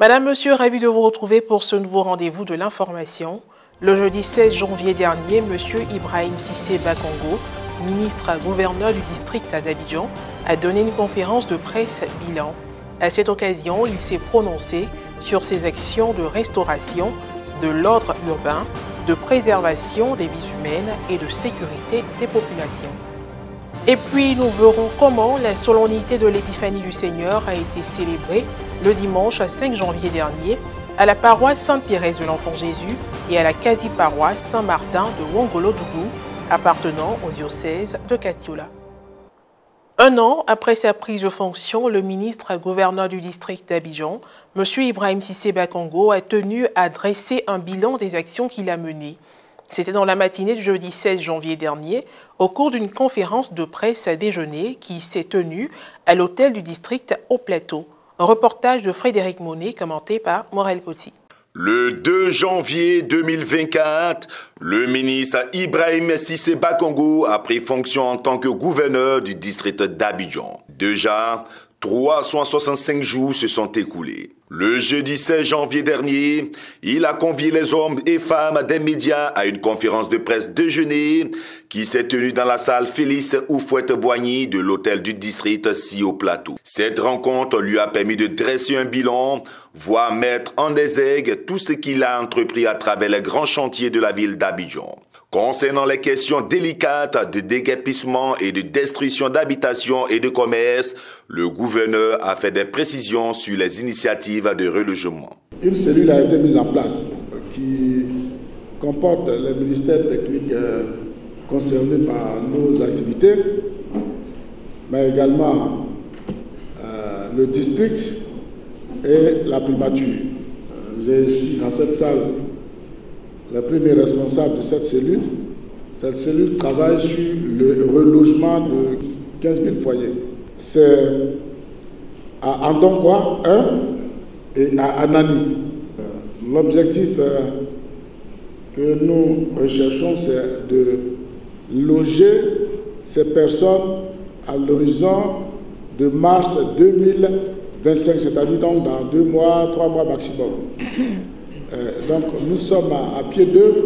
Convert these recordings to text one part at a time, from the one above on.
Madame, Monsieur, ravi de vous retrouver pour ce nouveau rendez-vous de l'information. Le jeudi 16 janvier dernier, Monsieur Ibrahim Cissé Bakongo, ministre-gouverneur du district d'Abidjan, a donné une conférence de presse bilan. À cette occasion, il s'est prononcé sur ses actions de restauration de l'ordre urbain, de préservation des vies humaines et de sécurité des populations. Et puis, nous verrons comment la solennité de l'Épiphanie du Seigneur a été célébrée le dimanche 5 janvier dernier à la paroisse Sainte-Thérèse de l'Enfant Jésus et à la quasi-paroisse Saint-Martin de Wongolo-Dougou, appartenant au diocèse de Katiola. Un an après sa prise de fonction, le ministre-gouverneur du district d'Abidjan, M. Ibrahim Cissé Bakongo, a tenu à dresser un bilan des actions qu'il a menées. C'était dans la matinée du jeudi 16 janvier dernier, au cours d'une conférence de presse à déjeuner qui s'est tenue à l'hôtel du district au Plateau. Un reportage de Frédéric Monet commenté par Morel Poti. Le 2 janvier 2024, le ministre Ibrahim Cissé Bakongo a pris fonction en tant que gouverneur du district d'Abidjan. Déjà, 365 jours se sont écoulés. Le jeudi 16 janvier dernier, il a convié les hommes et femmes des médias à une conférence de presse déjeuner qui s'est tenue dans la salle Félix Houphouët-Boigny de l'hôtel du district au Plateau. Cette rencontre lui a permis de dresser un bilan, voire mettre en exergue tout ce qu'il a entrepris à travers les grands chantiers de la ville d'Abidjan. Concernant les questions délicates de déguerpissement et de destruction d'habitations et de commerce, le gouverneur a fait des précisions sur les initiatives de relogement. Une cellule a été mise en place qui comporte les ministères techniques concernés par nos activités, mais également le district et la primature. J'ai ici dans cette salle le premier responsable de cette cellule. Cette cellule travaille sur le relogement de 15 000 foyers. C'est à Andonkwa 1 et à Anani. L'objectif que nous recherchons, c'est de loger ces personnes à l'horizon de mars 2025, c'est-à-dire donc dans 2 mois, 3 mois maximum. Donc nous sommes à pied d'œuvre,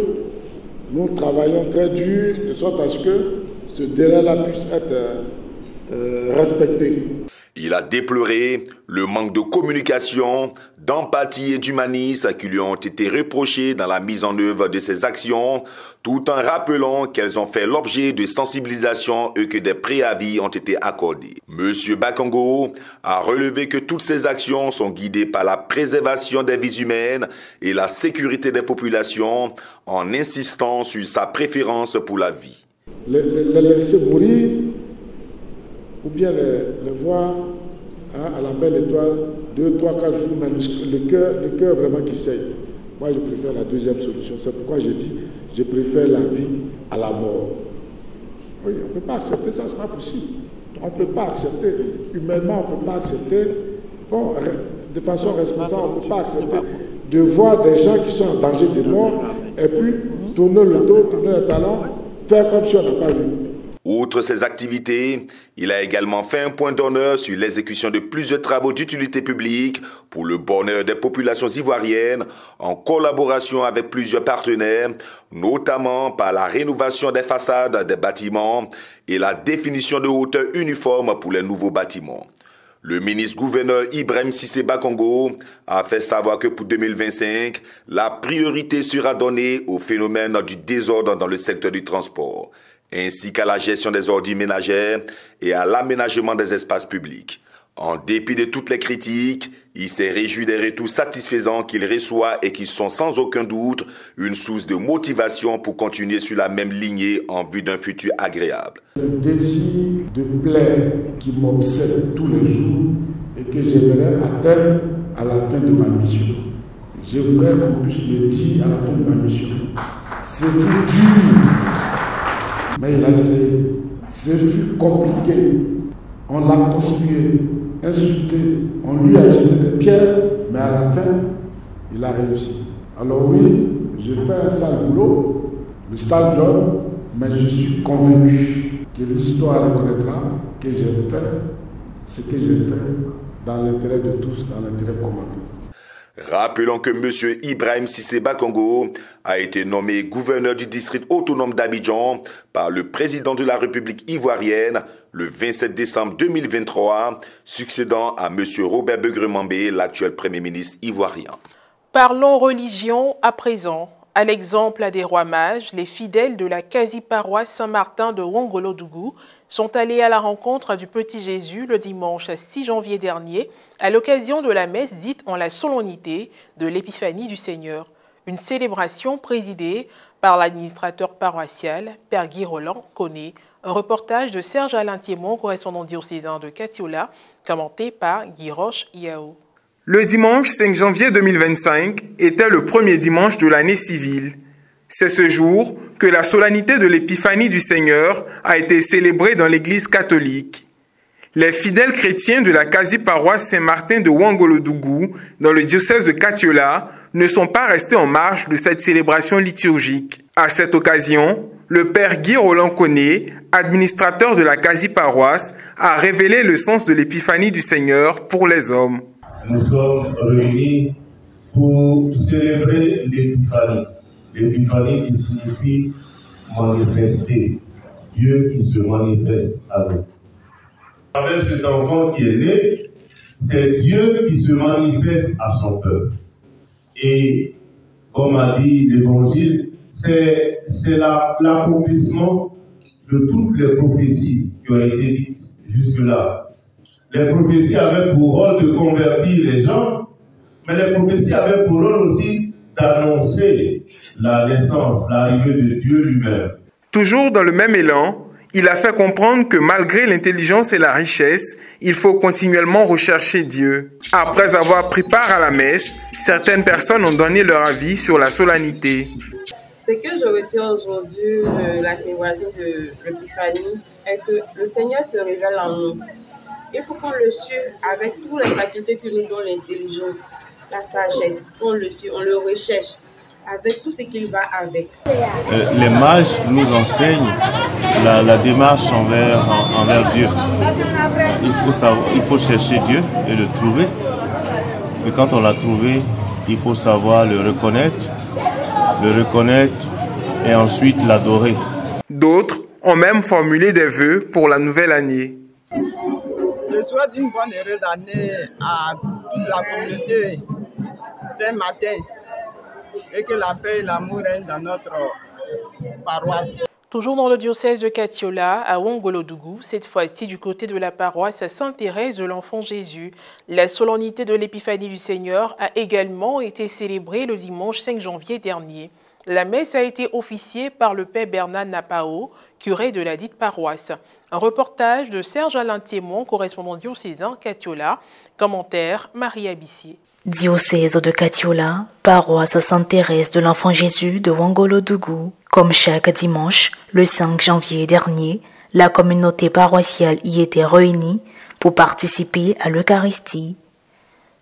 nous travaillons très dur de sorte à ce que ce délai-là puisse être respecté. Il a déploré le manque de communication, d'empathie et d'humanisme qui lui ont été reprochés dans la mise en œuvre de ces actions, tout en rappelant qu'elles ont fait l'objet de sensibilisation et que des préavis ont été accordés. M. Bakongo a relevé que toutes ces actions sont guidées par la préservation des vies humaines et la sécurité des populations, en insistant sur sa préférence pour la vie. Les laisser mourir, ou bien les voir à la belle étoile, 2, 3, 4 jours, mais le cœur vraiment qui saigne. Moi, je préfère la deuxième solution. C'est pourquoi j'ai dit, je préfère la vie à la mort. Oui, on ne peut pas accepter ça, ce n'est pas possible. On ne peut pas accepter. Humainement, on ne peut pas accepter. Bon, de façon responsable, on ne peut pas accepter de voir des gens qui sont en danger de mort et puis tourner le dos, tourner le talon, faire comme si on n'a pas vu. Outre ces activités, il a également fait un point d'honneur sur l'exécution de plusieurs travaux d'utilité publique pour le bonheur des populations ivoiriennes en collaboration avec plusieurs partenaires, notamment par la rénovation des façades des bâtiments et la définition de hauteur uniforme pour les nouveaux bâtiments. Le ministre-gouverneur Ibrahim Cissé Bakongo a fait savoir que pour 2025, la priorité sera donnée au phénomène du désordre dans le secteur du transport, ainsi qu'à la gestion des ordures ménagères et à l'aménagement des espaces publics. En dépit de toutes les critiques, il s'est réjoui des retours satisfaisants qu'il reçoit et qui sont sans aucun doute une source de motivation pour continuer sur la même lignée en vue d'un futur agréable. Un désir de plaire qui m'obsède tous les jours et que j'aimerais atteindre à la fin de ma mission. J'aimerais qu'on puisse me dire à la fin de ma mission, c'est dur. Mais il a essayé. C'est compliqué. On l'a construit, insulté, on lui a jeté des pierres, mais à la fin, il a réussi. Alors oui, j'ai fait un sale boulot, le sale job, mais je suis convaincu que l'histoire reconnaîtra que j'ai fait ce que j'ai fait dans l'intérêt de tous, dans l'intérêt commun. Rappelons que M. Ibrahim Cissé Bakongo a été nommé gouverneur du district autonome d'Abidjan par le président de la République ivoirienne le 27 décembre 2023, succédant à M. Robert Begremambé, l'actuel Premier ministre ivoirien. Parlons religion à présent. À l'exemple des rois mages, les fidèles de la quasi-paroisse Saint-Martin de Wongolodougou sont allés à la rencontre du petit Jésus le dimanche 6 janvier dernier à l'occasion de la messe dite en la solennité de l'Épiphanie du Seigneur. Une célébration présidée par l'administrateur paroissial, Père Guy Roland Koné. Un reportage de Serge Alain Thiémon, correspondant diocésain de Katiola, commenté par Guy Roche Yao. Le dimanche 5 janvier 2025 était le premier dimanche de l'année civile. C'est ce jour que la solennité de l'Épiphanie du Seigneur a été célébrée dans l'Église catholique. Les fidèles chrétiens de la quasi-paroisse Saint-Martin de Wongolodougou, dans le diocèse de Katiola, ne sont pas restés en marge de cette célébration liturgique. À cette occasion, le Père Guy Roland Koné, administrateur de la quasi-paroisse, a révélé le sens de l'Épiphanie du Seigneur pour les hommes. Nous sommes réunis pour célébrer l'Épiphanie. L'Épiphanie qui signifie manifester. Dieu qui se manifeste à nous. Avec cet enfant qui est né, c'est Dieu qui se manifeste à son peuple. Et comme a dit l'Évangile, c'est l'accomplissement de toutes les prophéties qui ont été dites jusque-là. Les prophéties avaient pour rôle de convertir les gens, mais les prophéties avaient pour rôle aussi d'annoncer la naissance, l'arrivée de Dieu lui-même. Toujours dans le même élan, il a fait comprendre que malgré l'intelligence et la richesse, il faut continuellement rechercher Dieu. Après avoir pris part à la messe, certaines personnes ont donné leur avis sur la solennité. Ce que je retiens aujourd'hui de la célébration de l'Épiphanie est que le Seigneur se révèle en nous. Il faut qu'on le suive avec toutes les facultés que nous donne l'intelligence, la sagesse. On le suit, on le recherche avec tout ce qu'il va avec. Les mages nous enseignent la démarche envers Dieu. Il faut chercher Dieu et le trouver. Et quand on l'a trouvé, il faut savoir le reconnaître et ensuite l'adorer. D'autres ont même formulé des vœux pour la nouvelle année. Je souhaite une bonne heureuse année à toute la communauté Saint-Martin et que la paix et l'amour règnent dans notre paroisse. Toujours dans le diocèse de Katiola, à Wongolodougou, cette fois-ci du côté de la paroisse Sainte-Thérèse de l'Enfant Jésus, la solennité de l'Épiphanie du Seigneur a également été célébrée le dimanche 5 janvier dernier. La messe a été officiée par le Père Bernard Napao, curé de la dite paroisse. Un reportage de Serge Alain Thiémon, correspondant diocésain Katiola, commentaire Marie Abissier. Diocèse de Katiola, paroisse Sainte-Thérèse de l'Enfant Jésus de Wongolodougou. Comme chaque dimanche, le 5 janvier dernier, la communauté paroissiale y était réunie pour participer à l'Eucharistie.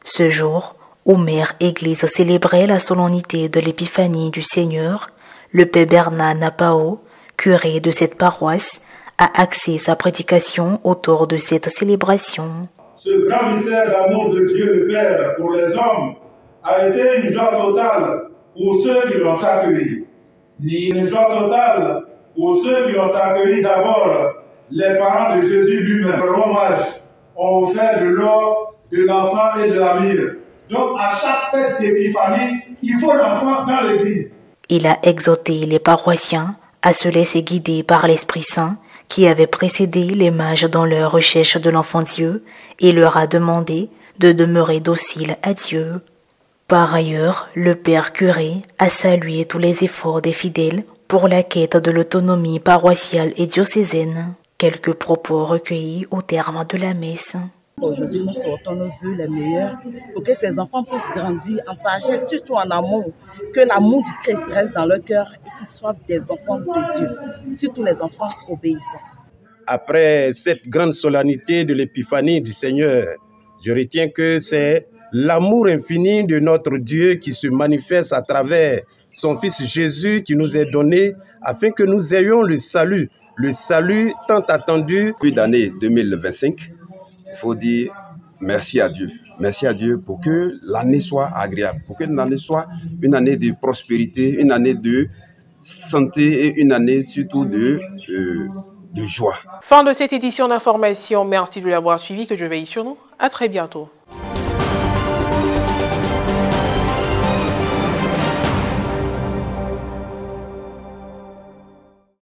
Ce jour, où Mère Église célébrait la solennité de l'Épiphanie du Seigneur, le Père Bernard Napao, curé de cette paroisse, a axé sa prédication autour de cette célébration. Ce grand mystère d'amour de Dieu le Père pour les hommes a été une joie totale pour ceux qui l'ont accueilli. Une joie totale pour ceux qui ont accueilli d'abord les parents de Jésus lui-même. Les rois ont offert de l'or, de l'encens et de la myrrhe. Donc à chaque fête d'épiphanie, il faut l'encens dans l'église. Il a exhorté les paroissiens à se laisser guider par l'Esprit Saint qui avait précédé les mages dans leur recherche de l'enfant Dieu et leur a demandé de demeurer dociles à Dieu. Par ailleurs, le Père curé a salué tous les efforts des fidèles pour la quête de l'autonomie paroissiale et diocésaine. Quelques propos recueillis au terme de la messe. Aujourd'hui, nous sortons nos vœux les meilleurs pour que ces enfants puissent grandir en sagesse, surtout en amour, que l'amour du Christ reste dans leur cœur et qu'ils soient des enfants de Dieu, surtout les enfants obéissants. Après cette grande solennité de l'Épiphanie du Seigneur, je retiens que c'est l'amour infini de notre Dieu qui se manifeste à travers son Fils Jésus qui nous est donné afin que nous ayons le salut tant attendu. Depuis l'année 2025, il faut dire merci à Dieu. Merci à Dieu pour que l'année soit agréable, pour que l'année soit une année de prospérité, une année de santé et une année surtout de joie. Fin de cette édition d'information. Merci de l'avoir suivi, que je veille sur nous. À très bientôt.